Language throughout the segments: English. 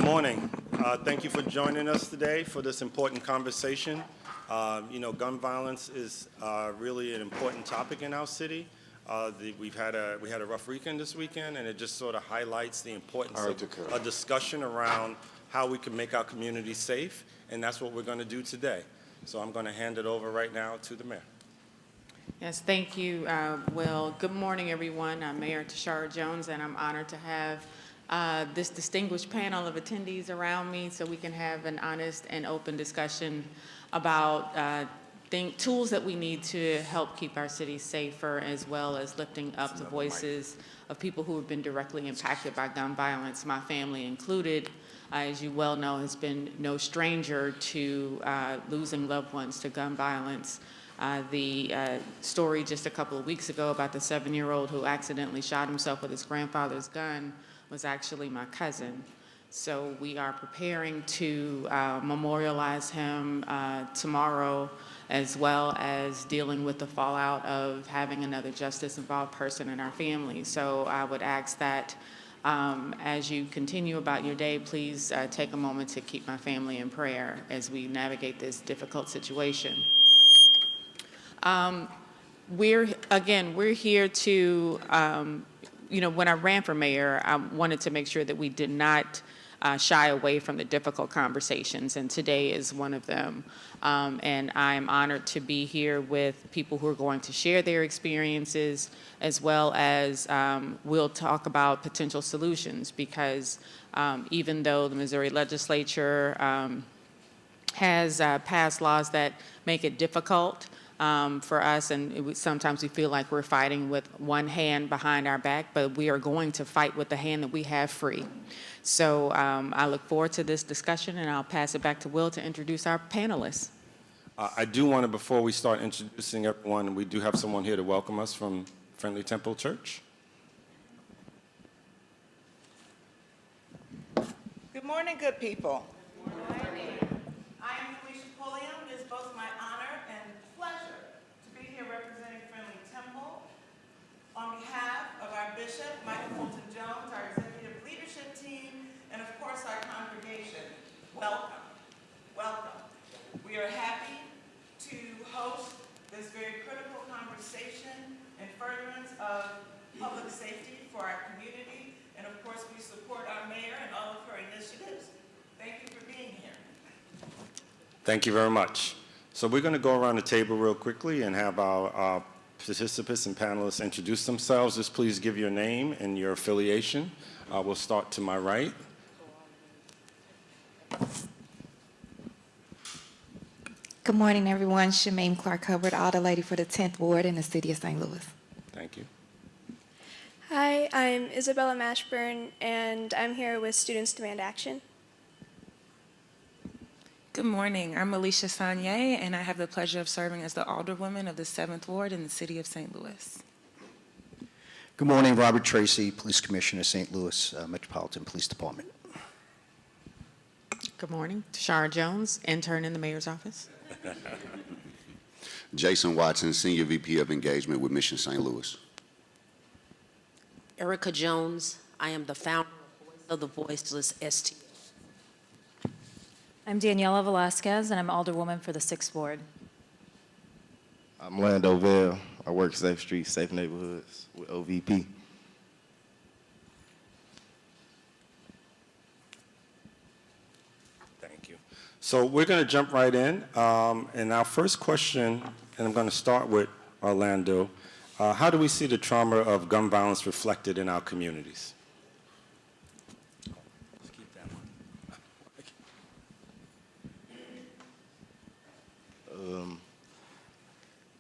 Good morning. Thank you for joining us today for this important conversation. Gun violence is really an important topic in our city. We had a rough weekend this weekend, and it just sort of highlights the importance of a discussion around how we can make our community safe, and that's what we're going to do today. So I'm going to hand it over right now to the mayor. Yes, thank you, Will. Good morning, everyone. I'm Mayor Tashara Jones, and I'm honored to have this distinguished panel of attendees around me so we can have an honest and open discussion about tools that we need to help keep our city safer, as well as lifting up the voices of people who have been directly impacted by gun violence, my family included. As you well know, has been no stranger to losing loved ones to gun violence. The story just a couple of weeks ago about the 7-year-old who accidentally shot himself with his grandfather's gun was actually my cousin. So we are preparing to memorialize him tomorrow, as well as dealing with the fallout of having another justice-involved person in our family. So I would ask that as you continue about your day, please take a moment to keep my family in prayer as we navigate this difficult situation. We're here to, when I ran for mayor, I wanted to make sure that we did not shy away from the difficult conversations, and today is one of them. And I'm honored to be here with people who are going to share their experiences, as well as we'll talk about potential solutions, because even though the Missouri legislature has passed laws that make it difficult for us, and sometimes we feel like we're fighting with one hand behind our back, but we are going to fight with the hand that we have free. So I look forward to this discussion, and I'll pass it back to Will to introduce our panelists. I do want to, before we start introducing everyone, we do have someone here to welcome us from Friendly Temple Church. Good morning, good people. Good morning. I am Felicia Pulliam. It is both my honor and pleasure to be here representing Friendly Temple. On behalf of our Bishop, Michael Fulton Jones, our executive leadership team, and of course our congregation, welcome. Welcome. We are happy to host this very critical conversation in furtherance of public safety for our community. And of course, we support our mayor and all of her initiatives. Thank you for being here. Thank you very much. So we're going to go around the table real quickly and have our participants and panelists introduce themselves. Just please give your name and your affiliation. We'll start to my right. Good morning, everyone. Shemaine Clark Hubbard, Alder Lady for the 10th Ward in the City of St. Louis. Thank you. Hi, I'm Isabella Mashburn, and I'm here with Students Demand Action. Good morning. I'm Alicia Sanye, and I have the pleasure of serving as the Alderwoman of the 7th Ward in the City of St. Louis. Good morning, Robert Tracy, Police Commissioner, St. Louis Metropolitan Police Department. Good morning. Tashara Jones, intern in the mayor's office. Jason Watson, Senior VP of Engagement with Mission St. Louis. Erica Jones. I am the founder of the Voiceless ST. I'm Daniela Velasquez, and I'm Alderwoman for the 6th Ward. I'm Lando Vale. I work Safe Streets, Safe Neighborhoods with OVP. Thank you. So we're going to jump right in. And our first question, and I'm going to start with Orlando. How do we see the trauma of gun violence reflected in our communities? Let's keep that one.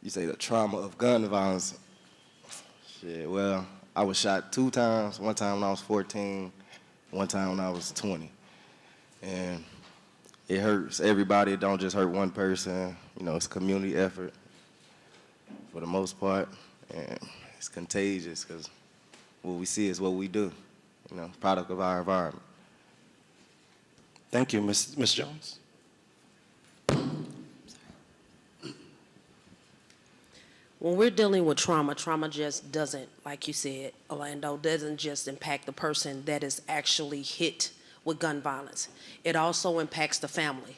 You say the trauma of gun violence. Shit, well, I was shot 2 times. One time when I was 14, one time when I was 20. And it hurts everybody. It don't just hurt one person. You know, it's a community effort for the most part. And it's contagious because what we see is what we do, you know, product of our environment. Thank you, Ms. Jones. When we're dealing with trauma, trauma just doesn't, like you said, Orlando, doesn't just impact the person that is actually hit with gun violence. It also impacts the family.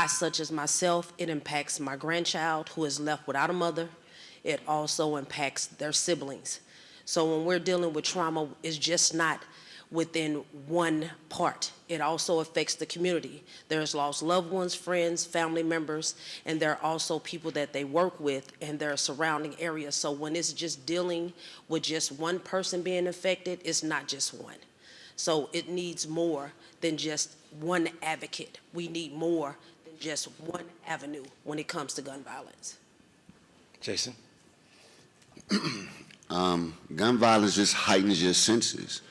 Such as myself, it impacts my grandchild who is left without a mother. It also impacts their siblings. So when we're dealing with trauma, it's just not within one part. It also affects the community. There's lost loved ones, friends, family members, and there are also people that they work with and their surrounding areas. So when it's just dealing with just one person being affected, it's not just one. So it needs more than just one advocate. We need more than just one avenue when it comes to gun violence. Jason? Gun violence just heightens your senses.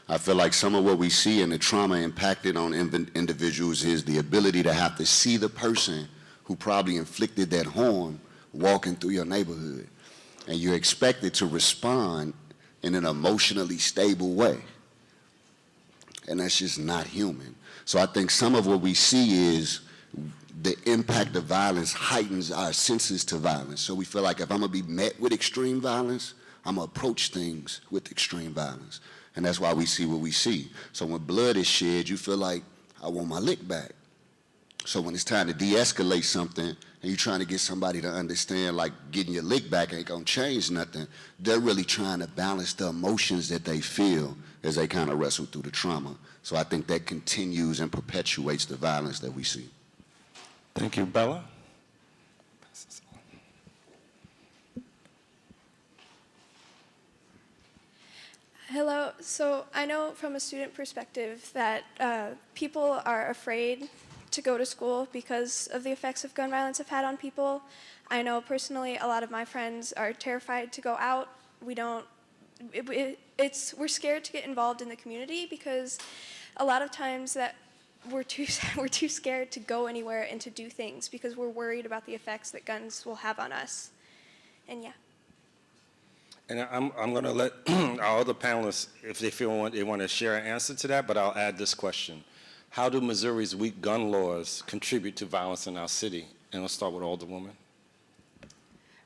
I feel like some of what we see and the trauma impacted on individuals is the ability to have to see the person who probably inflicted that harm walking through your neighborhood. And you're expected to respond in an emotionally stable way. And that's just not human. So I think some of what we see is the impact of violence heightens our senses to violence. So we feel like if I'm gonna be met with extreme violence, I'm gonna approach things with extreme violence. And that's why we see what we see. So when blood is shed, you feel like, I want my lick back. So when it's time to de-escalate something, and you're trying to get somebody to understand, like getting your lick back ain't gonna change nothing, they're really trying to balance the emotions that they feel as they kind of wrestle through the trauma. So I think that continues and perpetuates the violence that we see. Thank you. Bella? Hello. So I know from a student perspective that people are afraid to go to school because of the effects of gun violence have had on people. I know personally a lot of my friends are terrified to go out. We're scared to get involved in the community because a lot of times that we're too scared to go anywhere and to do things because we're worried about the effects that guns will have on us. And yeah. And I'm going to let our other panelists, if they feel they want to share an answer to that, but I'll add this question. How do Missouri's weak gun laws contribute to violence in our city? And I'll start with Alderwoman.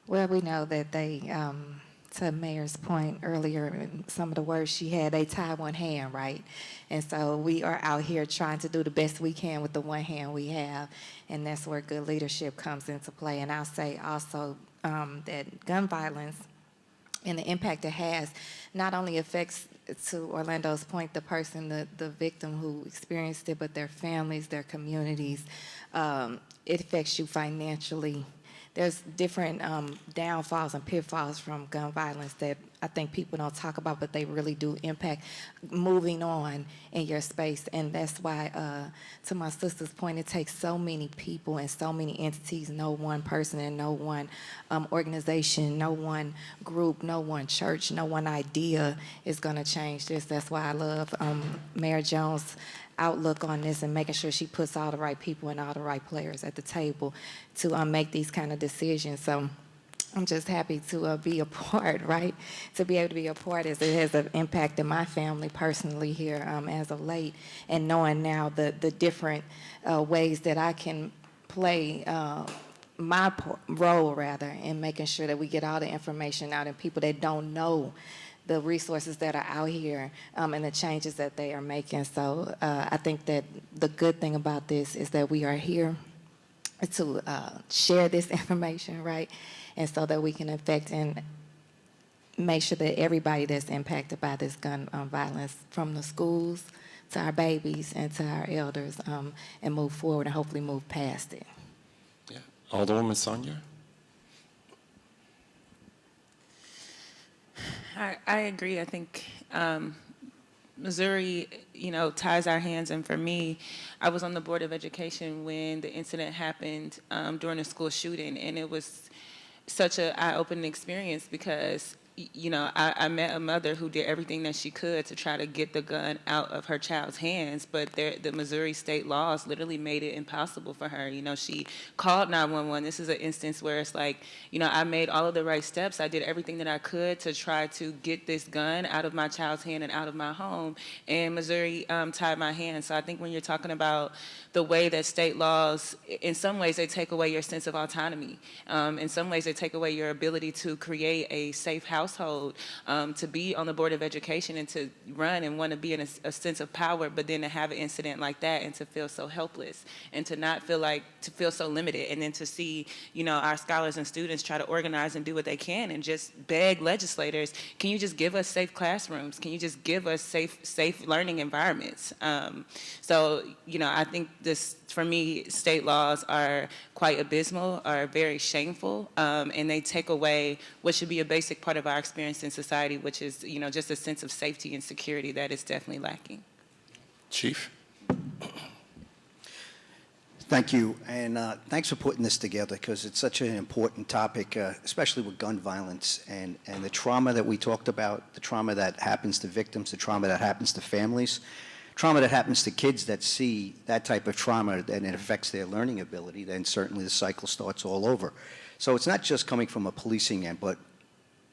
Well, we know that they, to Mayor's point earlier, and some of the words she had, they tie one hand, right? And so we are out here trying to do the best we can with the one hand we have, and that's where good leadership comes into play. And I'll say also that gun violence and the impact it has not only affects, to Orlando's point, the person, the victim who experienced it, but their families, their communities. It affects you financially. There's different downfalls and pitfalls from gun violence that I think people don't talk about, but they really do impact moving on in your space. And that's why, to my sister's point, it takes so many people and so many entities, no one person and no one organization, no one group, no one church, no one idea is going to change this. That's why I love Mayor Jones' outlook on this and making sure she puts all the right people and all the right players at the table to make these kind of decisions. So I'm just happy to be a part, right? To be able to be a part as it has impacted my family personally here as of late, and knowing now the different ways that I can play my role, rather, in making sure that we get all the information out and people that don't know the resources that are out here and the changes that they are making. So I think that the good thing about this is that we are here to share this information, right? And so that we can affect and make sure that everybody that's impacted by this gun violence, from the schools to our babies and to our elders, and move forward and hopefully move past it. Yeah. Alderwoman Sonia? I agree. I think Missouri, ties our hands. And for me, I was on the Board of Education when the incident happened during a school shooting. And it was such an eye-opening experience because, I met a mother who did everything that she could to try to get the gun out of her child's hands, but the Missouri state laws literally made it impossible for her. She called 911. This is an instance where it's like, I made all of the right steps. I did everything that I could to try to get this gun out of my child's hand and out of my home, and Missouri tied my hands. So I think when you're talking about the way that state laws, in some ways, they take away your sense of autonomy. In some ways, they take away your ability to create a safe house household, to be on the Board of Education and to run and want to be in a sense of power, but then to have an incident like that and to feel so helpless and to not feel to feel so limited, and then to see, our scholars and students try to organize and do what they can and just beg legislators, can you just give us safe classrooms? Can you just give us safe learning environments? So, I think for me, state laws are quite abysmal, are very shameful, and they take away what should be a basic part of our experience in society, which is, just a sense of safety and security that is definitely lacking. Chief? Thank you, and thanks for putting this together, because it's such an important topic, especially with gun violence and the trauma that we talked about, the trauma that happens to victims, the trauma that happens to families, trauma that happens to kids that see that type of trauma and it affects their learning ability. Then certainly the cycle starts all over. So it's not just coming from a policing end, but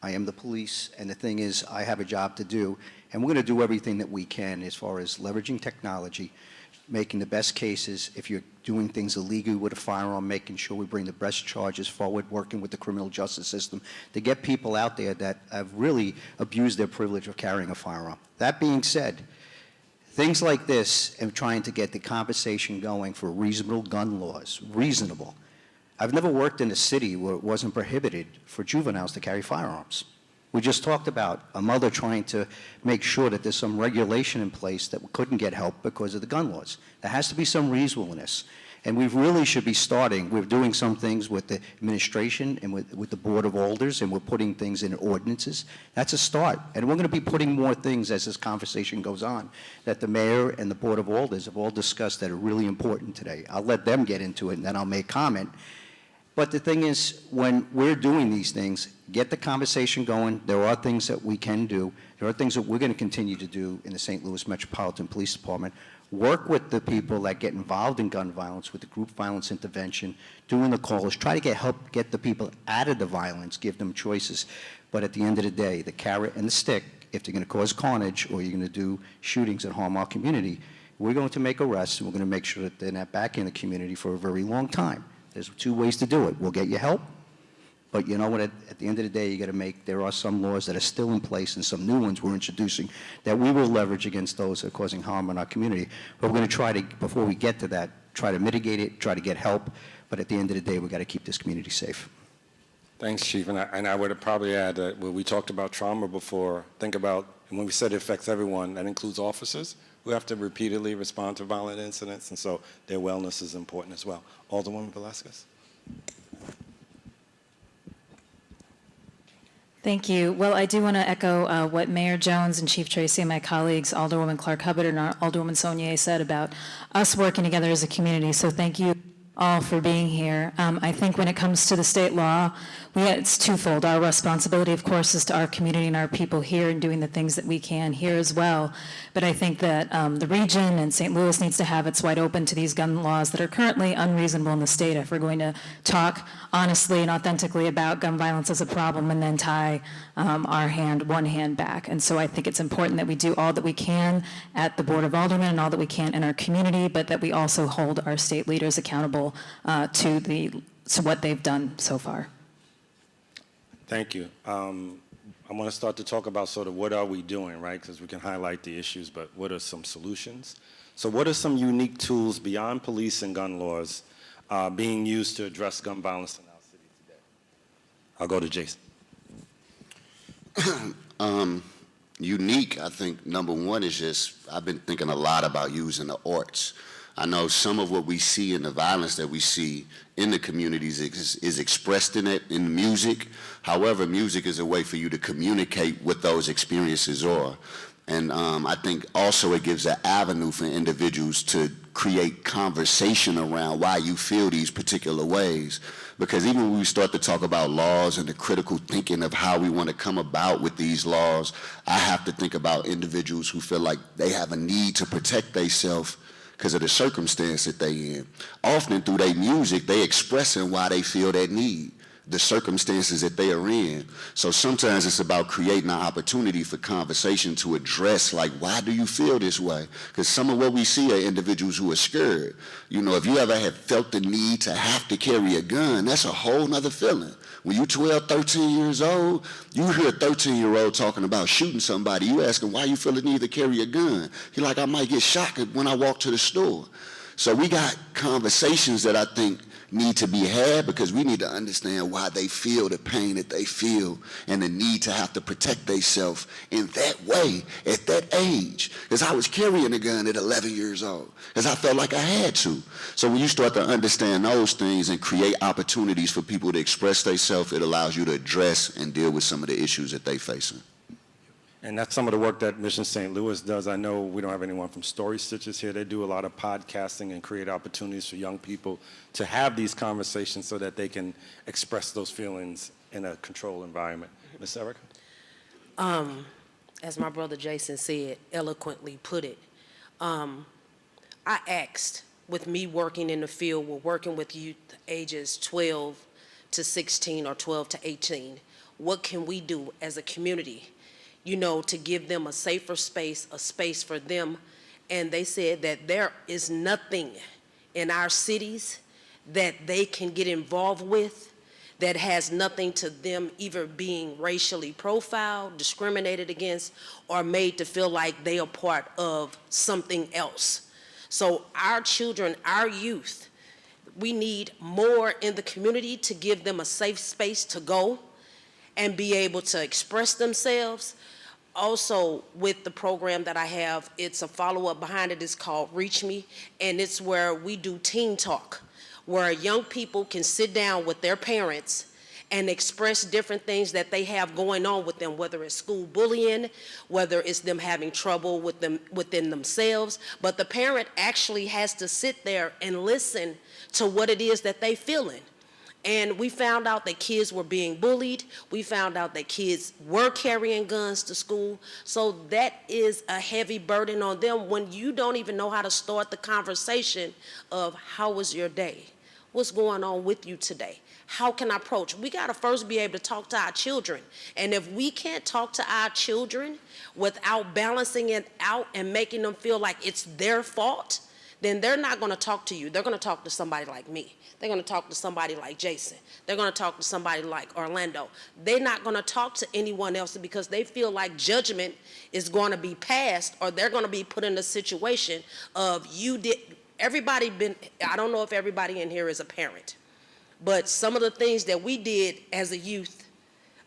I am the police, and the thing is, I have a job to do, and we're going to do everything that we can as far as leveraging technology, making the best cases. If you're doing things illegally with a firearm, making sure we bring the best charges forward, working with the criminal justice system to get people out there that have really abused their privilege of carrying a firearm. That being said, things like this and trying to get the conversation going for reasonable gun laws, reasonable. I've never worked in a city where it wasn't prohibited for juveniles to carry firearms. We just talked about a mother trying to make sure that there's some regulation in place that couldn't get help because of the gun laws. There has to be some reasonableness. And we really should be starting. We're doing some things with the administration and with the Board of Alders, and we're putting things in ordinances. That's a start. And we're going to be putting more things as this conversation goes on that the mayor and the Board of Alders have all discussed that are really important today. I'll let them get into it, and then I'll make comment. But the thing is, when we're doing these things, get the conversation going. There are things that we can do. There are things that we're going to continue to do in the St. Louis Metropolitan Police Department. Work with the people that get involved in gun violence, with the group violence intervention, doing the calls, try to help get the people out of the violence, give them choices. But at the end of the day, the carrot and the stick, if they're going to cause carnage or you're going to do shootings that harm our community, we're going to make arrests, and we're going to make sure that they're not back in the community for a very long time. There's two ways to do it. We'll get you help, but you know what, at the end of the day, you got to there are some laws that are still in place and some new ones we're introducing that we will leverage against those that are causing harm in our community. But we're going to try to, before we get to that, try to mitigate it, try to get help, but at the end of the day, we've got to keep this community safe. Thanks, Chief. And I would probably add that when we talked about trauma before, think about, and when we said it affects everyone, that includes officers who have to repeatedly respond to violent incidents, and so their wellness is important as well. Alderwoman Velasquez. Thank you. Well, I do want to echo what Mayor Jones and Chief Tracy and my colleagues, Alderwoman Clark Hubbard and Alderwoman Saunier, said about us working together as a community. So thank you all for being here. I think when it comes to the state law, it's twofold. Our responsibility, of course, is to our community and our people here and doing the things that we can here as well. But I think that the region and St. Louis needs to have its wide open to these gun laws that are currently unreasonable in the state if we're going to talk honestly and authentically about gun violence as a problem and then tie one hand back. And so I think it's important that we do all that we can at the Board of Aldermen and all that we can in our community, but that we also hold our state leaders accountable to what they've done so far. Thank you. I want to start to talk about sort of what are we doing, right? Because we can highlight the issues, but what are some solutions? So what are some unique tools beyond police and gun laws being used to address gun violence in our city today? I'll go to Jason. Unique, I think, number one is just, I've been thinking a lot about using the arts. I know some of what we see in the violence that we see in the communities is expressed in music. However, music is a way for you to communicate what those experiences are. And I think also it gives an avenue for individuals to create conversation around why you feel these particular ways. Because even when we start to talk about laws and the critical thinking of how we want to come about with these laws, I have to think about individuals who feel like they have a need to protect themselves because of the circumstance that they in. Often through their music, they expressing why they feel that need. the circumstances that they are in. So sometimes it's about creating an opportunity for conversation to address, like, why do you feel this way? Because some of what we see are individuals who are scared. You know, if you ever have felt the need to have to carry a gun, that's a whole nother feeling. When you're 12, 13 years old, you hear a 13-year-old talking about shooting somebody. You ask him, why you feel the need to carry a gun? He's like, I might get shot when I walk to the store. So we got conversations that I think need to be had, because we need to understand why they feel the pain that they feel and the need to have to protect themselves in that way at that age. Because I was carrying a gun at 11 years old because I felt like I had to. So when you start to understand those things and create opportunities for people to express themselves, it allows you to address and deal with some of the issues that they're facing. And that's some of the work that Mission St. Louis does. I know we don't have anyone from Story Stitches here. They do a lot of podcasting and create opportunities for young people to have these conversations so that they can express those feelings in a controlled environment. Ms. Erica? As my brother Jason said, eloquently put it, I asked, with me working in the field, we're working with youth ages 12 to 16 or 12 to 18, what can we do as a community, you know, to give them a safer space, a space for them? And they said that there is nothing in our cities that they can get involved with that has nothing to them either being racially profiled, discriminated against, or made to feel like they are part of something else. So our children, our youth, we need more in the community to give them a safe space to go and be able to express themselves. Also, with the program that I have, it's a follow-up behind it. It's called Reach Me, and it's where we do teen talk, where young people can sit down with their parents and express different things that they have going on with them, whether it's school bullying, whether it's them having trouble with them within themselves. But the parent actually has to sit there and listen to what it is that they feeling. And we found out that kids were being bullied. We found out that kids were carrying guns to school. So that is a heavy burden on them when you don't even know how to start the conversation of how was your day? What's going on with you today? How can I approach? We got to first be able to talk to our children. And if we can't talk to our children without balancing it out and making them feel like it's their fault, then they're not going to talk to you. They're going to talk to somebody like me. They're going to talk to somebody like Jason. They're going to talk to somebody like Orlando. They're not going to talk to anyone else because they feel like judgment is going to be passed, or they're going to be put in a situation of I don't know if everybody in here is a parent, but some of the things that we did as a youth,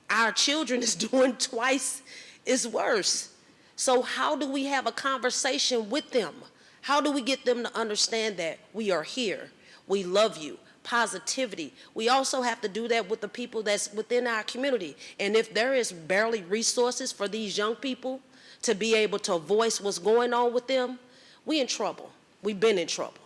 our children is doing twice as worse. So how do we have a conversation with them? How do we get them to understand that we are here? We love you. Positivity. We also have to do that with the people that's within our community. And if there is barely resources for these young people to be able to voice what's going on with them, we in trouble. We've been in trouble.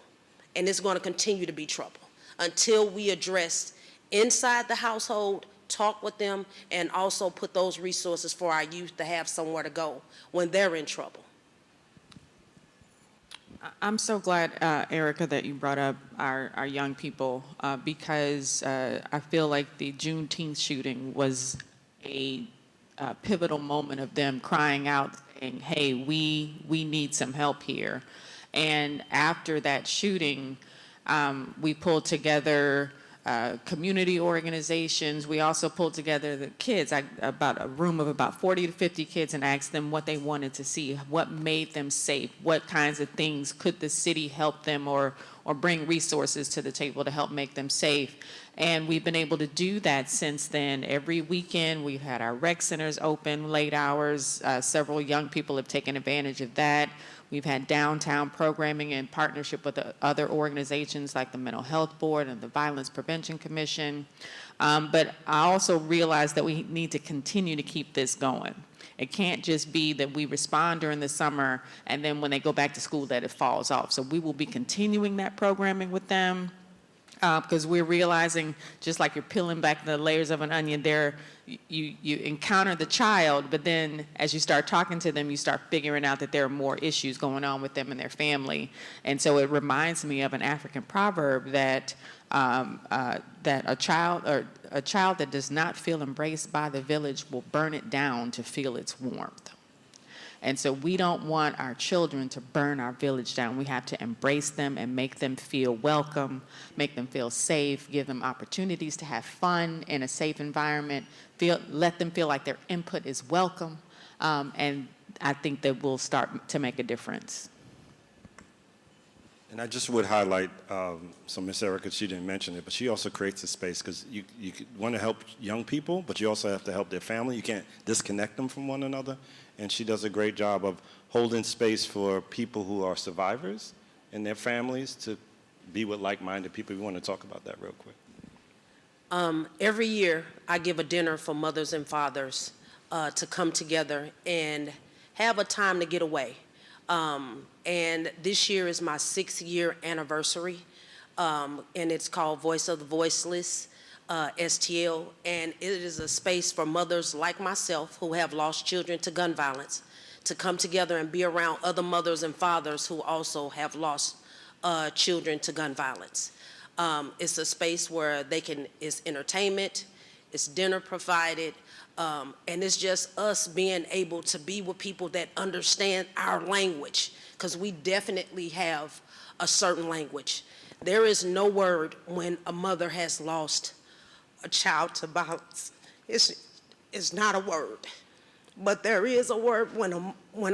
And it's going to continue to be trouble until we address inside the household, talk with them, and also put those resources for our youth to have somewhere to go when they're in trouble. I'm so glad, Erica, that you brought up our young people because I feel like the Juneteenth shooting was a pivotal moment of them crying out, saying, hey, we need some help here. And after that shooting, we pulled together community organizations. We also pulled together the kids, about a room of about 40 to 50 kids, and asked them what they wanted to see, what made them safe, what kinds of things could the city help them or bring resources to the table to help make them safe. And we've been able to do that since then. Every weekend, we've had our rec centers open late hours. Several young people have taken advantage of that. We've had downtown programming in partnership with other organizations like the Mental Health Board and the Violence Prevention Commission. But I also realize that we need to continue to keep this going. It can't just be that we respond during the summer and then when they go back to school that it falls off. So we will be continuing that programming with them. because we're realizing, just like you're peeling back the layers of an onion, you encounter the child, but then as you start talking to them, you start figuring out that there are more issues going on with them and their family. And so it reminds me of an African proverb that that a child that does not feel embraced by the village will burn it down to feel its warmth. And so we don't want our children to burn our village down. We have to embrace them and make them feel welcome, make them feel safe, give them opportunities to have fun in a safe environment, let them feel like their input is welcome, and I think that will start to make a difference. And I just would highlight, so Miss Erica, she didn't mention it, but she also creates a space because you want to help young people, but you also have to help their family. You can't disconnect them from one another. And she does a great job of holding space for people who are survivors and their families to be with like-minded people. We want to talk about that real quick. Every year, I give a dinner for mothers and fathers to come together and have a time to get away. And this year is my 6-year anniversary, and it's called Voice of the Voiceless, STL, and it is a space for mothers like myself who have lost children to gun violence to come together and be around other mothers and fathers who also have lost children to gun violence. It's a space where it's entertainment, it's dinner provided, and it's just us being able to be with people that understand our language, because we definitely have a certain language. There is no word when a mother has lost a child to violence. It's not a word. But there is a word when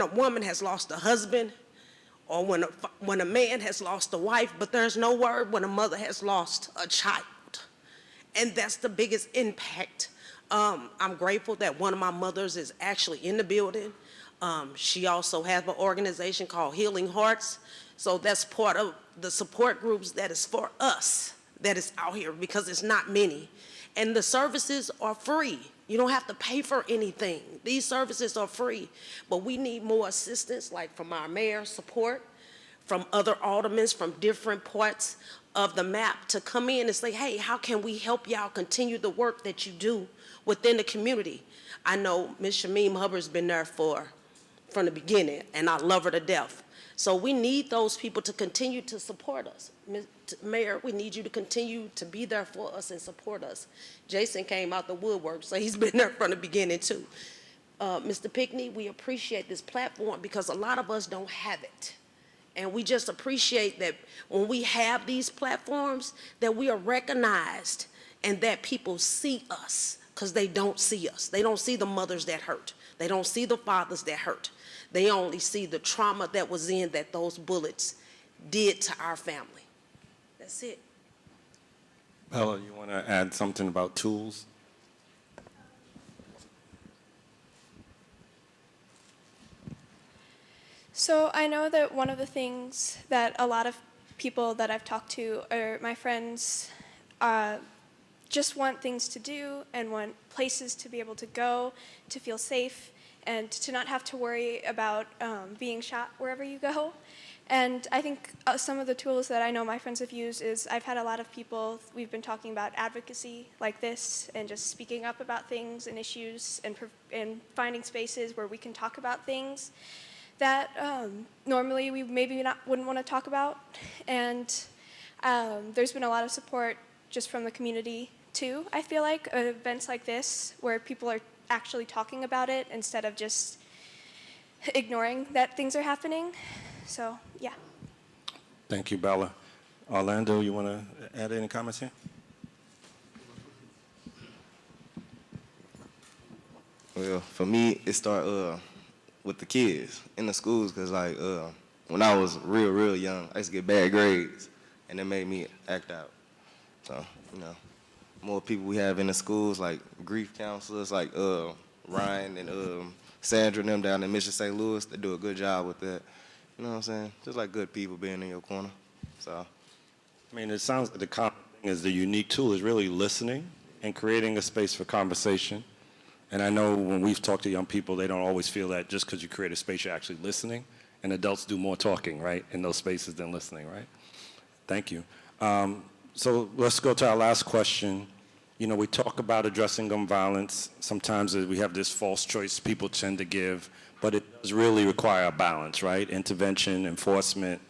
a woman has lost a husband, or when a man has lost a wife, but there's no word when a mother has lost a child. And that's the biggest impact. I'm grateful that one of my mothers is actually in the building. She also has an organization called Healing Hearts. So that's part of the support groups that is for us, that is out here, because it's not many. And the services are free. You don't have to pay for anything. These services are free, but we need more assistance, like from our mayor's support, from other aldermen from different parts of the map to come in and say, hey, how can we help y'all continue the work that you do within the community? I know Ms. Shamim Hubbard's been there from the beginning, and I love her to death. So we need those people to continue to support us. Mayor, we need you to continue to be there for us and support us. Jason came out the woodwork, so he's been there from the beginning too. Mr. Pickney, we appreciate this platform because a lot of us don't have it. And we just appreciate that when we have these platforms, that we are recognized and that people see us, because they don't see us. They don't see the mothers that hurt. They don't see the fathers that hurt. They only see the trauma that was in that those bullets did to our family. That's it. Bella, you want to add something about tools? So I know that one of the things that a lot of people that I've talked to, or my friends, just want things to do and want places to be able to go, to feel safe, and to not have to worry about being shot wherever you go. And I think some of the tools that I know my friends have used is I've had a lot of people, we've been talking about advocacy like this and just speaking up about things and issues and finding spaces where we can talk about things that normally we maybe wouldn't want to talk about. And there's been a lot of support just from the community too, I feel like, events like this where people are actually talking about it instead of just ignoring that things are happening. So, yeah. Thank you, Bella. Orlando, you want to add any comments here? Well, for me, it started with the kids in the schools, because like when I was real young, I used to get bad grades, and it made me act out. So, more people we have in the schools, like grief counselors, like Ryan and Sandra and them down in Mission St. Louis, they do a good job with that. You know what I'm saying? Just like good people being in your corner. So, I mean, it sounds like the common thing is the unique tool is really listening and creating a space for conversation. And I know when we've talked to young people, they don't always feel that just because you create a space, you're actually listening. And adults do more talking, right, in those spaces than listening, right? Thank you. So let's go to our last question. You know, we talk about addressing gun violence. Sometimes we have this false choice people tend to give, but it does really require a balance, right? Intervention, enforcement.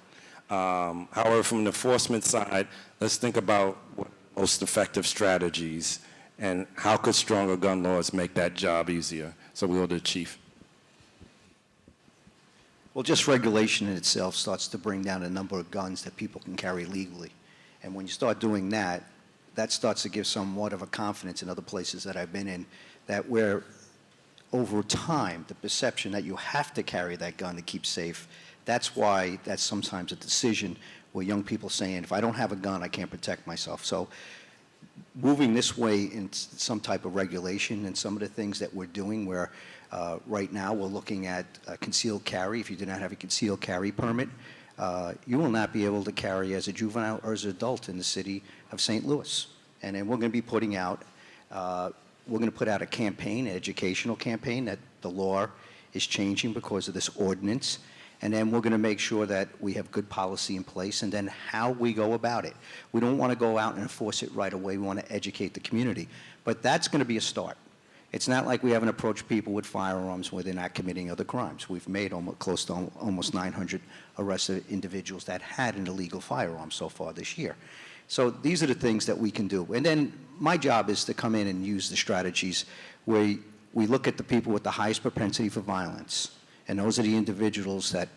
However, from the enforcement side, let's think about what are the most effective strategies and how could stronger gun laws make that job easier? So we'll go to the chief. Well, just regulation in itself starts to bring down the number of guns that people can carry legally. And when you start doing that, that starts to give somewhat of a confidence in other places that I've been in, that where over time, the perception that you have to carry that gun to keep safe, that's why that's sometimes a decision where young people saying, if I don't have a gun, I can't protect myself. So moving this way in some type of regulation and some of the things that we're doing where right now we're looking at concealed carry. If you do not have a concealed carry permit, you will not be able to carry as a juvenile or as an adult in the city of St. Louis. And then we're going to be putting out, we're going to put out a campaign, an educational campaign that the law is changing because of this ordinance. And then we're going to make sure that we have good policy in place and then how we go about it. We don't want to go out and enforce it right away. We want to educate the community. But that's going to be a start. It's not like we haven't approached people with firearms where they're not committing other crimes. We've made close to almost 900 arrested individuals that had an illegal firearm so far this year. So these are the things that we can do. And then my job is to come in and use the strategies where we look at the people with the highest propensity for violence. And those are the individuals that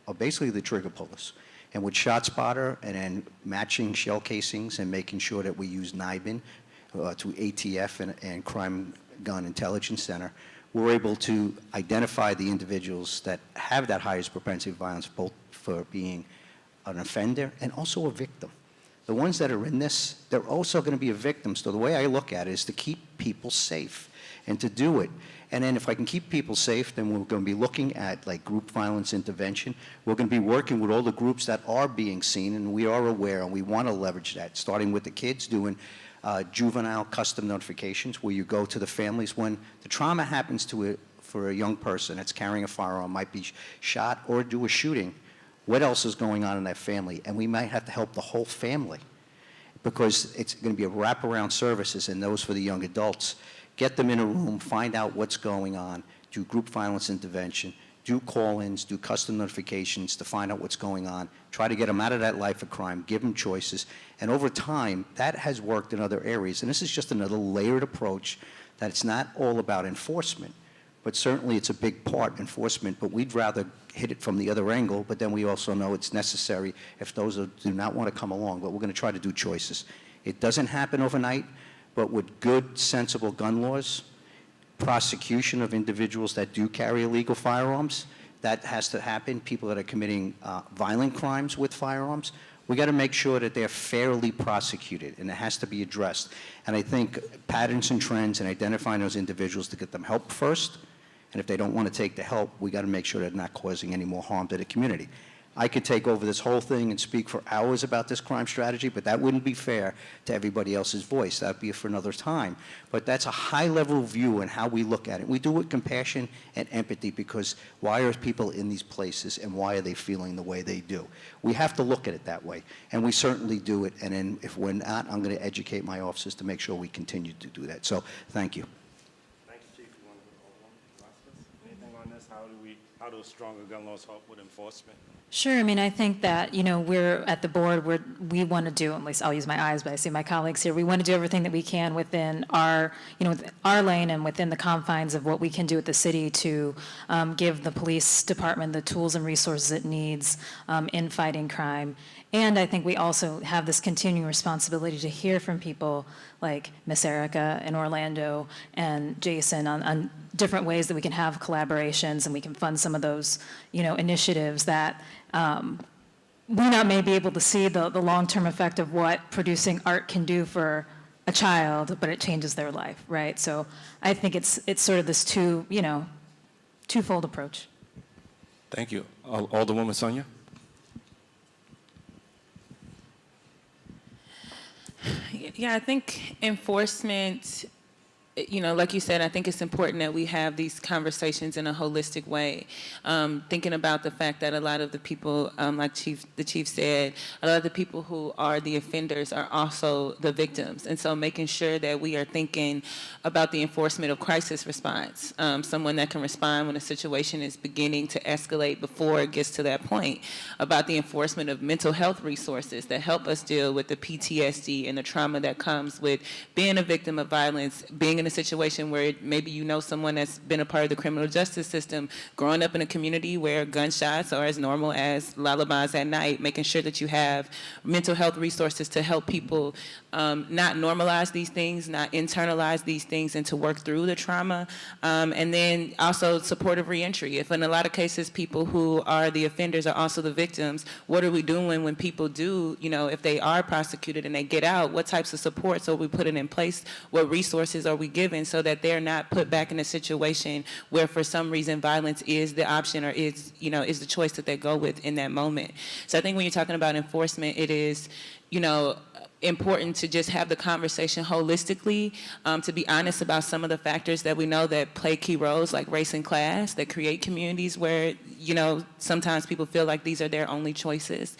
are basically the trigger pullers. And with ShotSpotter and then matching shell casings and making sure that we use NIBIN to ATF and Crime Gun Intelligence Center, we're able to identify the individuals that have that highest propensity of violence, both for being an offender and also a victim. The ones that are in this, they're also going to be a victim. So the way I look at it is to keep people safe and to do it. And then if I can keep people safe, then we're going to be looking at like group violence intervention. We're going to be working with all the groups that are being seen, and we are aware, and we want to leverage that, starting with the kids doing juvenile custom notifications, where you go to the families when the trauma happens for a young person that's carrying a firearm, might be shot or do a shooting. What else is going on in that family? And we might have to help the whole family because it's going to be a wraparound services, and those for the young adults. Get them in a room, find out what's going on, do group violence intervention, do call-ins, do custom notifications to find out what's going on, try to get them out of that life of crime, give them choices. And over time, that has worked in other areas. And this is just another layered approach that it's not all about enforcement, but certainly it's a big part, enforcement, but we'd rather hit it from the other angle, but then we also know it's necessary if those who do not want to come along, but we're going to try to do choices. It doesn't happen overnight, but with good, sensible gun laws, prosecution of individuals that do carry illegal firearms, that has to happen. People that are committing violent crimes with firearms, we got to make sure that they're fairly prosecuted, and it has to be addressed. And I think patterns and trends and identifying those individuals to get them help first, and if they don't want to take the help, we got to make sure they're not causing any more harm to the community. I could take over this whole thing and speak for hours about this crime strategy, but that wouldn't be fair to everybody else's voice. That would be for another time. But that's a high-level view and how we look at it. We do it with compassion and empathy because why are people in these places and why are they feeling the way they do? We have to look at it that way, and we certainly do it. And then if we're not, I'm going to educate my officers to make sure we continue to do that. So thank you. Thank you, Chief. You want to go over anything on this? How do stronger gun laws help with enforcement? Sure. I mean, I think that, we're at the board, we want to do, at least I'll use my eyes, but I see my colleagues here, we want to do everything that we can within our, our lane and within the confines of what we can do at the city to give the police department the tools and resources it needs in fighting crime. And I think we also have this continuing responsibility to hear from people like Miss Erica in Orlando and Jason on different ways that we can have collaborations and we can fund some of those, initiatives that we not may be able to see the long-term effect of what producing art can do for a child, but it changes their life, right? So I think it's sort of this twofold approach. Thank you. Alderwoman Sonia? Yeah, I think enforcement you know, like you said, I think it's important that we have these conversations in a holistic way. Thinking about the fact that a lot of the people, like the chief said, a lot of the people who are the offenders are also the victims. And so making sure that we are thinking about the enforcement of crisis response, someone that can respond when a situation is beginning to escalate before it gets to that point, about the enforcement of mental health resources that help us deal with the PTSD and the trauma that comes with being a victim of violence, being in a situation where maybe you know someone that's been a part of the criminal justice system, growing up in a community where gunshots are as normal as lullabies at night, making sure that you have mental health resources to help people not normalize these things, not internalize these things, and to work through the trauma. And then also supportive reentry. If in a lot of cases people who are the offenders are also the victims, what are we doing when people do, you know, if they are prosecuted and they get out, what types of supports are we putting in place? What resources are we giving so that they're not put back in a situation where for some reason violence is the option or is, you know, is the choice that they go with in that moment. So I think when you're talking about enforcement, it is, you know, important to just have the conversation holistically, to be honest about some of the factors that we know that play key roles, like race and class, that create communities where, you know, sometimes people feel like these are their only choices.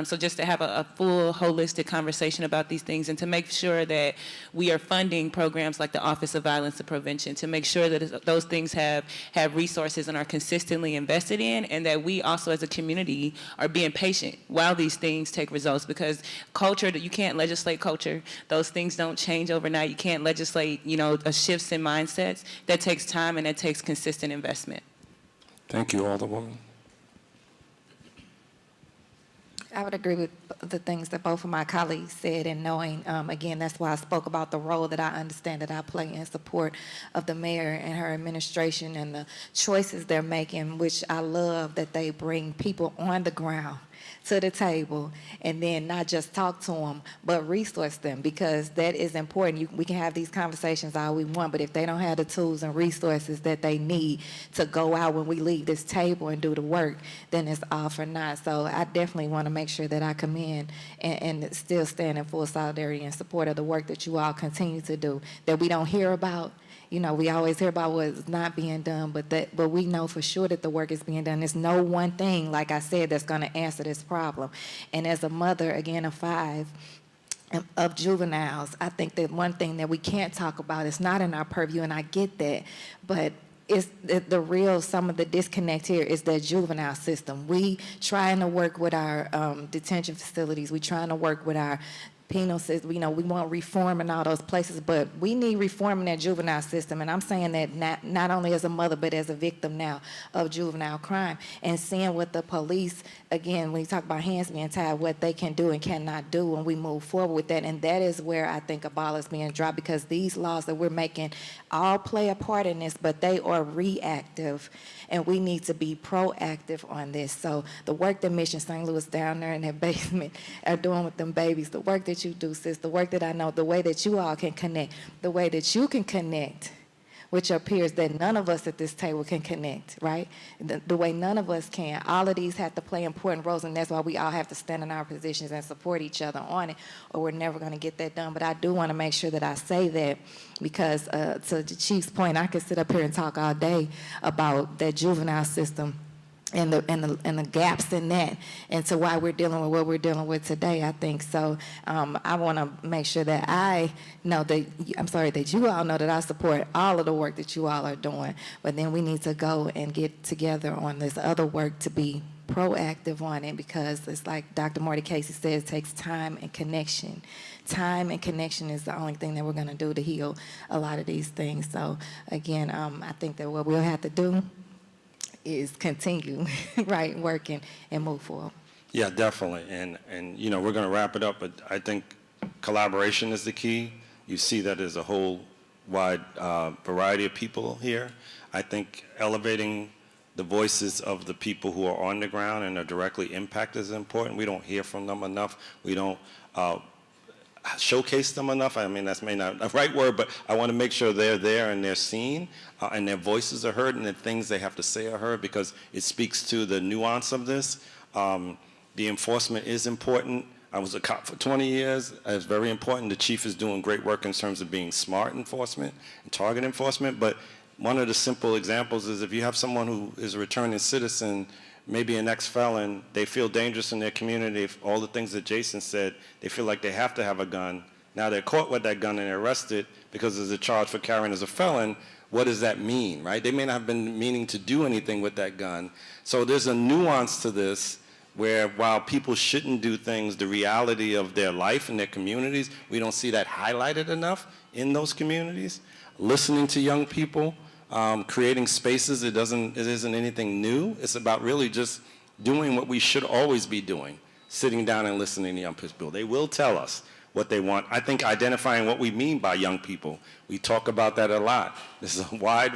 So just to have a full holistic conversation about these things and to make sure that we are funding programs like the Office of Violence and Prevention, to make sure that those things have resources and are consistently invested in, and that we also as a community are being patient while these things take results, because culture, that you can't legislate culture. Those things don't change overnight. You can't legislate, you know, shifts in mindsets. That takes time and that takes consistent investment. Thank you, Alderwoman. I would agree with the things that both of my colleagues said, and knowing, again, that's why I spoke about the role that I understand that I play in support of the mayor and her administration and the choices they're making, which I love that they bring people on the ground to the table and then not just talk to them, but resource them, because that is important. We can have these conversations all we want, but if they don't have the tools and resources that they need to go out when we leave this table and do the work, then it's all for naught. So I definitely want to make sure that I come in and still stand in full solidarity and support of the work that you all continue to do, that we don't hear about. You know, we always hear about what's not being done, but we know for sure that the work is being done. There's no one thing, like I said, that's going to answer this problem. And as a mother, again, of 5 of juveniles, I think that one thing that we can't talk about is not in our purview, and I get that, but it's the real, some of the disconnect here is the juvenile system. We trying to work with our detention facilities. We trying to work with our penal system. You know, we want reform in all those places, but we need reform in that juvenile system. And I'm saying that not only as a mother, but as a victim now of juvenile crime, and seeing what the police, again, when you talk about hands being tied, what they can do and cannot do when we move forward with that. And that is where I think a ball is being dropped, because these laws that we're making all play a part in this, but they are reactive, and we need to be proactive on this. So the work that Mission St. Louis down there in that basement are doing with them babies, the work that you do, sis, the work that I know, the way that you all can connect, the way that you can connect with your peers that none of us at this table can connect, right? The way none of us can. All of these have to play important roles, and that's why we all have to stand in our positions and support each other on it, or we're never going to get that done. But I do want to make sure that I say that, because to the chief's point, I could sit up here and talk all day about that juvenile system and the gaps in that, and to why we're dealing with what we're dealing with today, I think. So I want to make sure that I know that, that you all know that I support all of the work that you all are doing, but then we need to go and get together on this other work to be proactive on it, because it's like Dr. Marty Casey says, it takes time and connection. Time and connection is the only thing that we're going to do to heal a lot of these things. So again, I think that what we'll have to do is continue, right, working and move forward. Yeah, definitely. And you know, we're going to wrap it up, but I think collaboration is the key. You see that there's a whole wide variety of people here. I think elevating the voices of the people who are on the ground and are directly impacted is important. We don't hear from them enough. We don't showcase them enough. I mean, that's may not the right word, but I want to make sure they're there and they're seen and their voices are heard and the things they have to say are heard, because it speaks to the nuance of this. The enforcement is important. I was a cop for 20 years. It's very important. The chief is doing great work in terms of being smart enforcement and target enforcement. But one of the simple examples is if you have someone who is a returning citizen, maybe an ex-felon, they feel dangerous in their community, if all the things that Jason said, they feel like they have to have a gun. Now they're caught with that gun and they're arrested because there's a charge for carrying as a felon. What does that mean, right? They may not have been meaning to do anything with that gun. So there's a nuance to this where while people shouldn't do things, the reality of their life and their communities, we don't see that highlighted enough in those communities. Listening to young people, creating spaces, it isn't anything new. It's about really just doing what we should always be doing, sitting down and listening to young people. They will tell us what they want. I think identifying what we mean by young people, we talk about that a lot. This is a wide,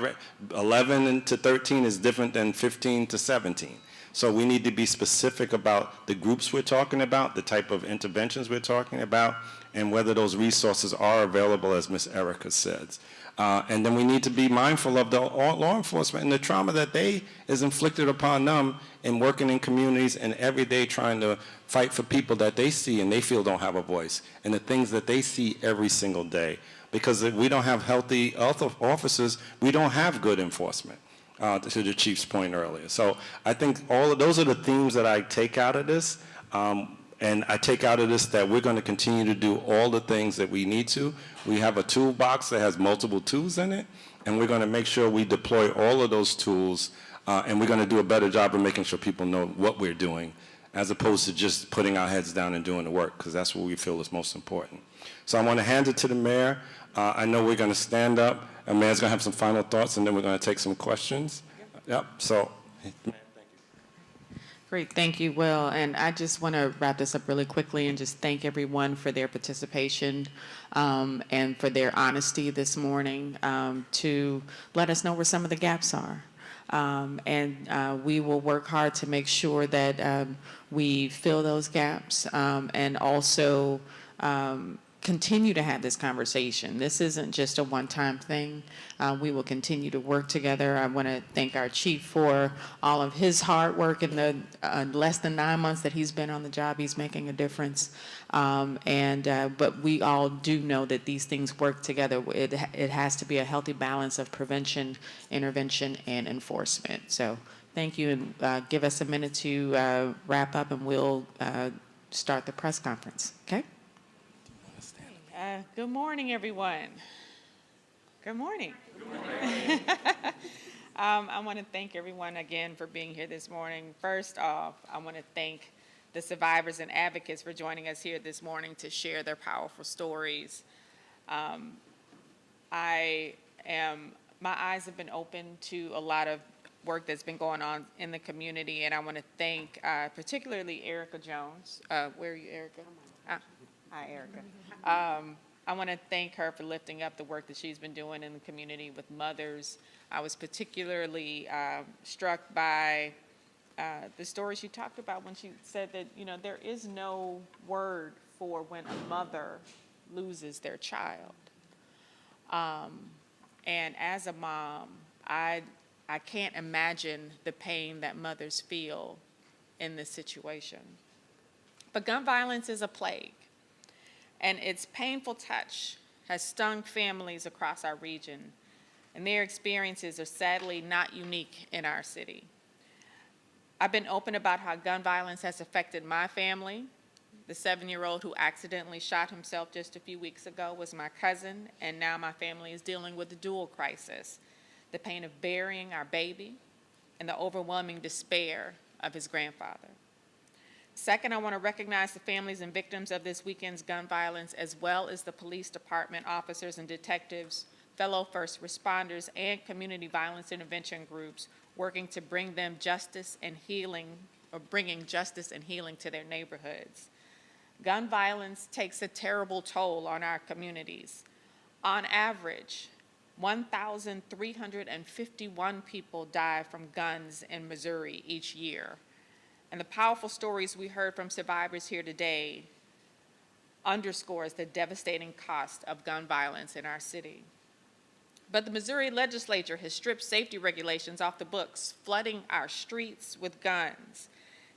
11 to 13 is different than 15 to 17. So we need to be specific about the groups we're talking about, the type of interventions we're talking about, and whether those resources are available, as Ms. Erica says. And then we need to be mindful of the law enforcement and the trauma that is inflicted upon them in working in communities and every day trying to fight for people that they see and they feel don't have a voice, and the things that they see every single day. Because if we don't have healthy officers, we don't have good enforcement, to the chief's point earlier. So I think all of those are the themes that I take out of this. And I take out of this that we're going to continue to do all the things that we need to. We have a toolbox that has multiple tools in it, and we're going to make sure we deploy all of those tools, and we're going to do a better job of making sure people know what we're doing, as opposed to just putting our heads down and doing the work, because that's what we feel is most important. So I want to hand it to the mayor. I know we're going to stand up, and mayor's going to have some final thoughts, and then we're going to take some questions. Yep. So. Great, thank you, Will. And I just want to wrap this up really quickly and just thank everyone for their participation and for their honesty this morning to let us know where some of the gaps are. And we will work hard to make sure that we fill those gaps and also continue to have this conversation. This isn't just a one-time thing. We will continue to work together. I want to thank our chief for all of his hard work in the less than 9 months that he's been on the job. He's making a difference. But we all do know that these things work together. It has to be a healthy balance of prevention, intervention, and enforcement. So thank you, and give us a minute to wrap up, and we'll start the press conference. Okay? Good morning, everyone. Good morning. I want to thank everyone again for being here this morning. First off, I want to thank the survivors and advocates for joining us here this morning to share their powerful stories. My eyes have been open to a lot of work that's been going on in the community, and I want to thank particularly Erica Jones. Where are you, Erica? Hi, Erica. I want to thank her for lifting up the work that she's been doing in the community with mothers. I was particularly struck by the story she talked about when she said that, there is no word for when a mother loses their child. And as a mom, I can't imagine the pain that mothers feel in this situation. But gun violence is a plague. And its painful touch has stung families across our region, and their experiences are sadly not unique in our city. I've been open about how gun violence has affected my family. The 7-year-old who accidentally shot himself just a few weeks ago was my cousin, and now my family is dealing with the dual crisis, the pain of burying our baby and the overwhelming despair of his grandfather. Second, I want to recognize the families and victims of this weekend's gun violence, as well as the police department officers and detectives, fellow first responders, and community violence intervention groups working to bring them justice and healing, or bringing justice and healing to their neighborhoods. Gun violence takes a terrible toll on our communities. On average, 1,351 people die from guns in Missouri each year. And the powerful stories we heard from survivors here today underscores the devastating cost of gun violence in our city. But the Missouri legislature has stripped safety regulations off the books, flooding our streets with guns.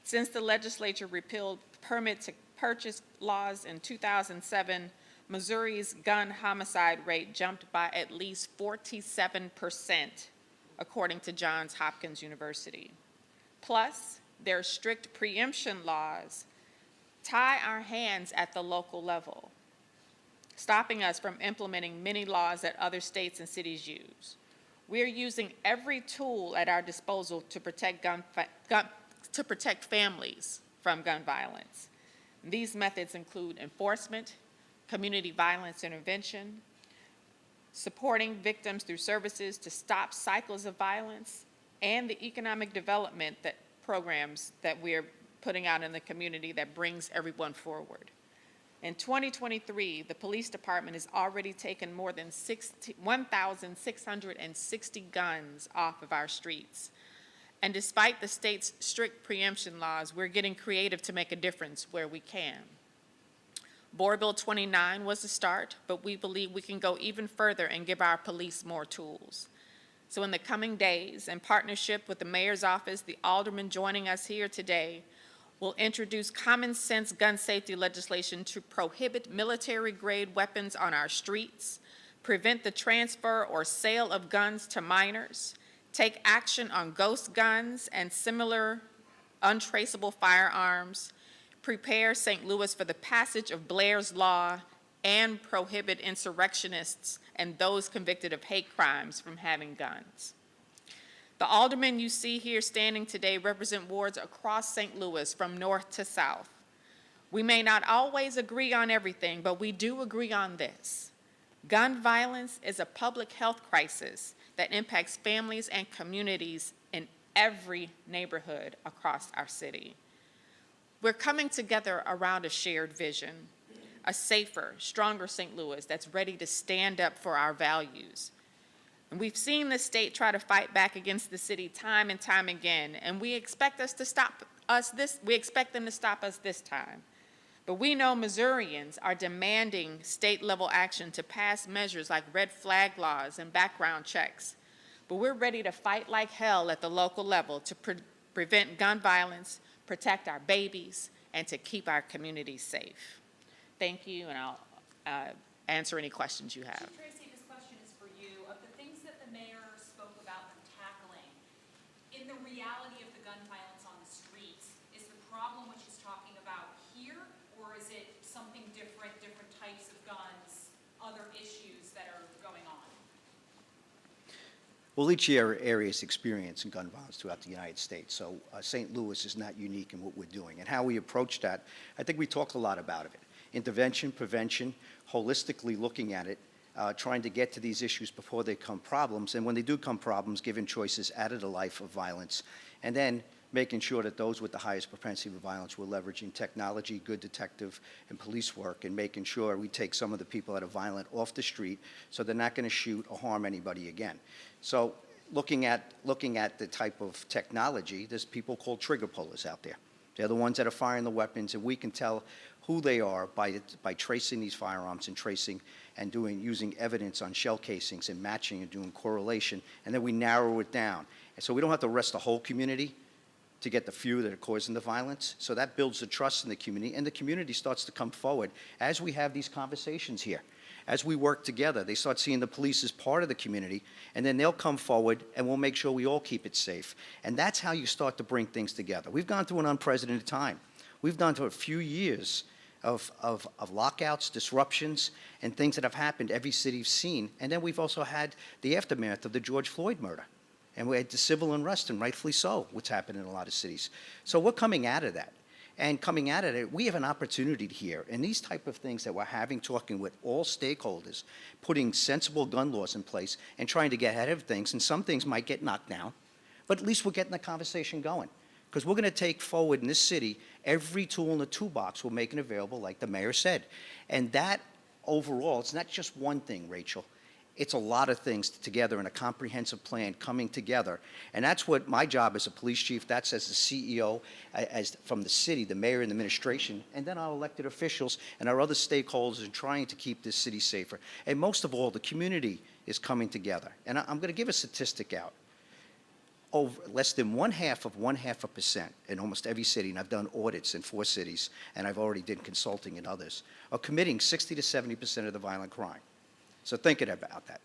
Since the legislature repealed permit purchase laws in 2007, Missouri's gun homicide rate jumped by at least 47%, according to Johns Hopkins University. Plus, their strict preemption laws tie our hands at the local level, stopping us from implementing many laws that other states and cities use. We're using every tool at our disposal to protect families from gun violence. These methods include enforcement, community violence intervention, supporting victims through services to stop cycles of violence, and the economic development programs that we're putting out in the community that brings everyone forward. In 2023, the police department has already taken more than 1,660 guns off of our streets. And despite the state's strict preemption laws, we're getting creative to make a difference where we can. Board Bill 29 was a start, but we believe we can go even further and give our police more tools. So in the coming days, in partnership with the mayor's office, the aldermen joining us here today, will introduce common sense gun safety legislation to prohibit military-grade weapons on our streets, prevent the transfer or sale of guns to minors, take action on ghost guns and similar untraceable firearms, prepare St. Louis for the passage of Blair's Law, and prohibit insurrectionists and those convicted of hate crimes from having guns. The aldermen you see here standing today represent wards across St. Louis from north to south. We may not always agree on everything, but we do agree on this. Gun violence is a public health crisis that impacts families and communities in every neighborhood across our city. We're coming together around a shared vision, a safer, stronger St. Louis that's ready to stand up for our values. And we've seen the state try to fight back against the city time and time again, and we expect them to stop us this time. But we know Missourians are demanding state-level action to pass measures like red flag laws and background checks. But we're ready to fight like hell at the local level to prevent gun violence, protect our babies, and to keep our communities safe. Thank you, and I'll answer any questions you have. Chief Tracy, this question is for you. Of the things that the mayor spoke about and tackling, in the reality of the gun violence on the streets, is the problem what she's talking about here, or is it something different, different types of guns, other issues that are going on? Well, each area is experiencing gun violence throughout the United States, so St. Louis is not unique in what we're doing. And how we approach that, I think we talk a lot about it. Intervention, prevention, holistically looking at it, trying to get to these issues before they become problems, and when they do come problems, giving choices out of the life of violence, and then making sure that those with the highest propensity for violence, we're leveraging technology, good detective and police work, and making sure we take some of the people that are violent off the street so they're not going to shoot or harm anybody again. So looking at the type of technology, there's people called trigger pullers out there. They're the ones that are firing the weapons, and we can tell who they are by tracing these firearms and tracing and using evidence on shell casings and matching and doing correlation, and then we narrow it down. And so we don't have to arrest the whole community to get the few that are causing the violence. So that builds the trust in the community, and the community starts to come forward as we have these conversations here. As we work together, they start seeing the police as part of the community, and then they'll come forward, and we'll make sure we all keep it safe. And that's how you start to bring things together. We've gone through an unprecedented time. We've gone through a few years of lockouts, disruptions, and things that have happened every city's seen. And then we've also had the aftermath of the George Floyd murder. And we had the civil unrest, and rightfully so, what's happened in a lot of cities. So we're coming out of that. And coming out of it, we have an opportunity here. And these type of things that we're having, talking with all stakeholders, putting sensible gun laws in place and trying to get ahead of things. And some things might get knocked down, but at least we're getting the conversation going. Because we're going to take forward in this city every tool in the toolbox we're making available, like the mayor said. And that overall, it's not just one thing, Rachel. It's a lot of things together in a comprehensive plan coming together. And that's what my job as a police chief, that's as the CEO, as from the city, the mayor and the administration, and then our elected officials and our other stakeholders in trying to keep this city safer. And most of all, the community is coming together. And I'm going to give a statistic out. less than 0.5% in almost every city, and I've done audits in 4 cities, and I've already did consulting in others, are committing 60 to 70% of the violent crime. So thinking about that.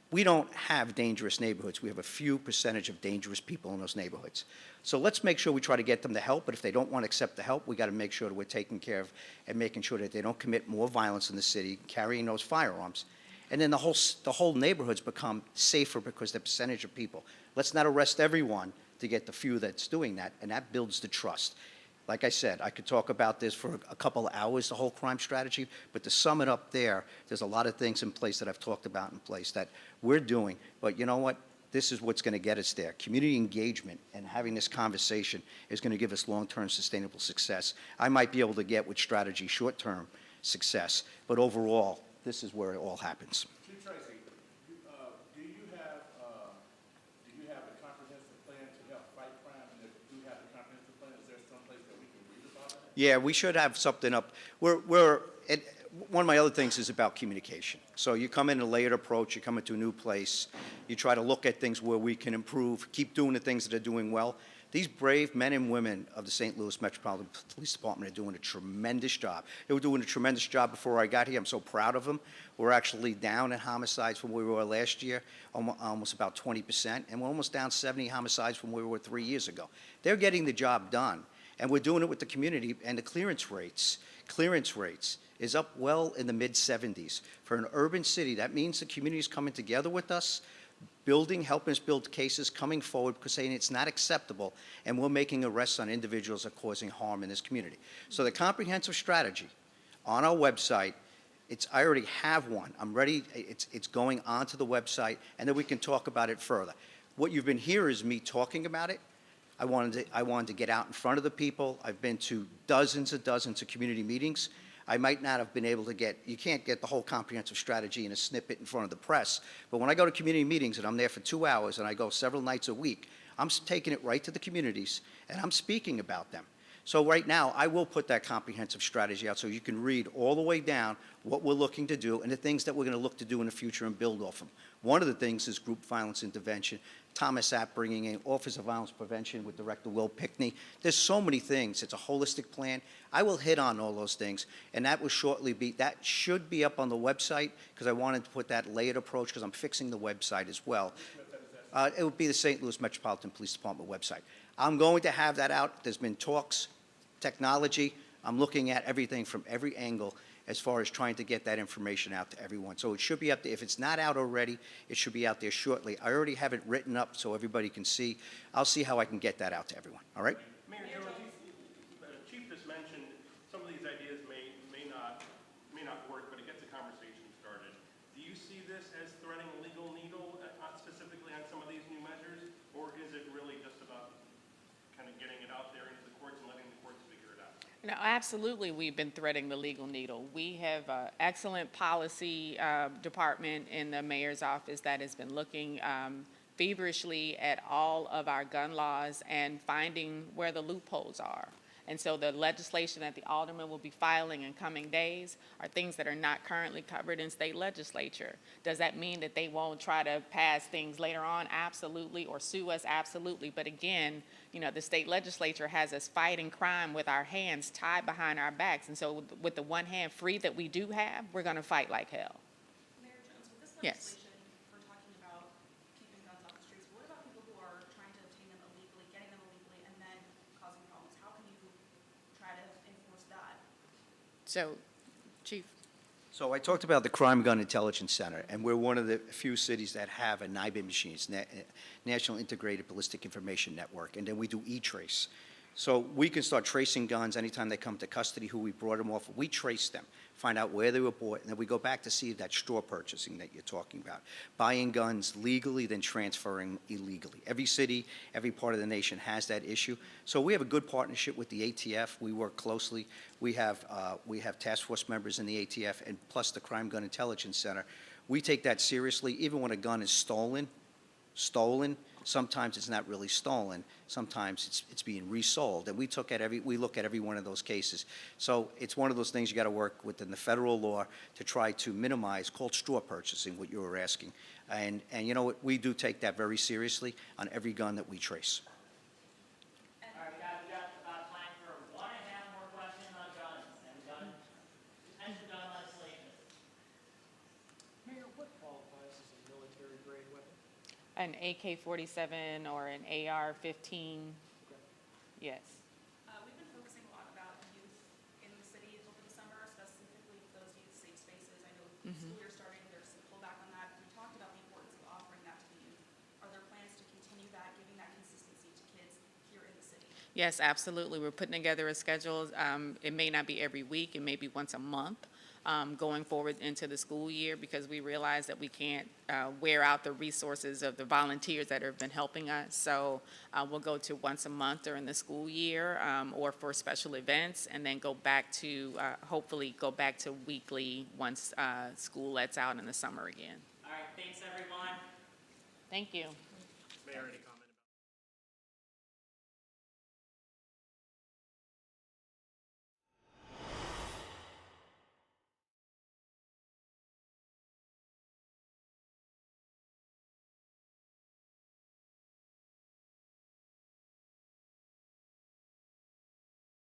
We don't have dangerous neighborhoods. We have a few percentage of dangerous people in those neighborhoods. So let's make sure we try to get them the help, but if they don't want to accept the help, we got to make sure that we're taking care of and making sure that they don't commit more violence in the city, carrying those firearms. And then the whole neighborhoods become safer because the percentage of people. Let's not arrest everyone to get the few that's doing that, and that builds the trust. Like I said, I could talk about this for a couple of hours, the whole crime strategy, but to sum it up there's a lot of things in place that I've talked about in place that we're doing. But you know what? This is what's going to get us there. Community engagement and having this conversation is going to give us long-term sustainable success. I might be able to get with strategy short-term success, but overall, this is where it all happens. Chief Tracy, do you have a comprehensive plan to help fight crime? And if you have a comprehensive plan, is there some place that we can read about it? Yeah, we should have something up. One of my other things is about communication. So you come in a layered approach, you come into a new place, you try to look at things where we can improve, keep doing the things that are doing well. These brave men and women of the St. Louis Metropolitan Police Department are doing a tremendous job. They were doing a tremendous job before I got here. I'm so proud of them. We're actually down in homicides from where we were last year, almost about 20%, and we're almost down 70 homicides from where we were 3 years ago. They're getting the job done, and we're doing it with the community, and the clearance rates is up well in the mid-70s. For an urban city, that means the community is coming together with us, helping us build cases, coming forward, because saying it's not acceptable, and we're making arrests on individuals that are causing harm in this community. So the comprehensive strategy on our website, I already have one. I'm ready. It's going onto the website, and then we can talk about it further. What you've been hearing is me talking about it. I wanted to get out in front of the people. I've been to dozens and dozens of community meetings. I might not have been able to you can't get the whole comprehensive strategy in a snippet in front of the press, but when I go to community meetings and I'm there for 2 hours and I go several nights a week, I'm taking it right to the communities and I'm speaking about them. So right now, I will put that comprehensive strategy out so you can read all the way down what we're looking to do and the things that we're going to look to do in the future and build off them. One of the things is group violence intervention. Thomas App bringing in Office of Violence Prevention with Director Will Pickney. There's so many things. It's a holistic plan. I will hit on all those things, and that should be up on the website because I wanted to put that layered approach because I'm fixing the website as well. It would be the St. Louis Metropolitan Police Department website. I'm going to have that out. There's been talks, technology. I'm looking at everything from every angle as far as trying to get that information out to everyone. So it should be up there. If it's not out already, it should be out there shortly. I already have it written up so everybody can see. I'll see how I can get that out to everyone. All right? Mayor Jones, Chief just mentioned some of these ideas may not work, but it gets a conversation started. Do you see this as threading a legal needle, specifically on some of these new measures, or is it really just about kind of getting it out there into the courts and letting the courts figure it out? No, absolutely, we've been threading the legal needle. We have an excellent policy department in the mayor's office that has been looking feverishly at all of our gun laws and finding where the loopholes are. And so the legislation that the aldermen will be filing in coming days are things that are not currently covered in state legislature. Does that mean that they won't try to pass things later on? Absolutely. Or sue us? Absolutely. But again, you know, the state legislature has us fighting crime with our hands tied behind our backs. And so with the one hand free that we do have, we're going to fight like hell. Mayor Jones, with this Yes. legislation, we're talking about keeping guns off the streets. What about people who are trying to obtain them illegally, getting them illegally, and then causing problems? How can you try to enforce that? So, Chief. So I talked about the Crime Gun Intelligence Center, and we're one of the few cities that have a NIBIN machine, it's National Integrated Ballistic Information Network, and then we do E-Trace. So we can start tracing guns anytime they come to custody, who we brought them off. We trace them, find out where they were bought, and then we go back to see that store purchasing that you're talking about. Buying guns legally, then transferring illegally. Every city, every part of the nation has that issue. So we have a good partnership with the ATF. We work closely. We have task force members in the ATF, and plus the Crime Gun Intelligence Center. We take that seriously. Even when a gun is stolen, Sometimes it's not really stolen. Sometimes it's being resold. And we look at every one of those cases. So it's one of those things you got to work within the federal law to try to minimize, called straw purchasing, what you were asking. And you know what, we do take that very seriously on every gun that we trace. All right, we got about time for one and a half more questions on guns and potential gun legislation. Mayor, what qualifies as a military-grade weapon? An AK-47 or an AR-15, yes. We've been focusing a lot about youth in the city over the summer, specifically those youth safe spaces. I know school year starting, there's some pullback on that. We talked about the importance of offering that to the youth. Are there plans to continue that, giving that consistency to kids here in the city? Yes, absolutely. We're putting together a schedule. It may not be every week, it may be once a month. Going forward into the school year, because we realize that we can't wear out the resources of the volunteers that have been helping us. So we'll go to once a month during the school year or for special events, and then go back to, hopefully go back to weekly once school lets out in the summer again. All right, thanks everyone. Thank you. Mayor, any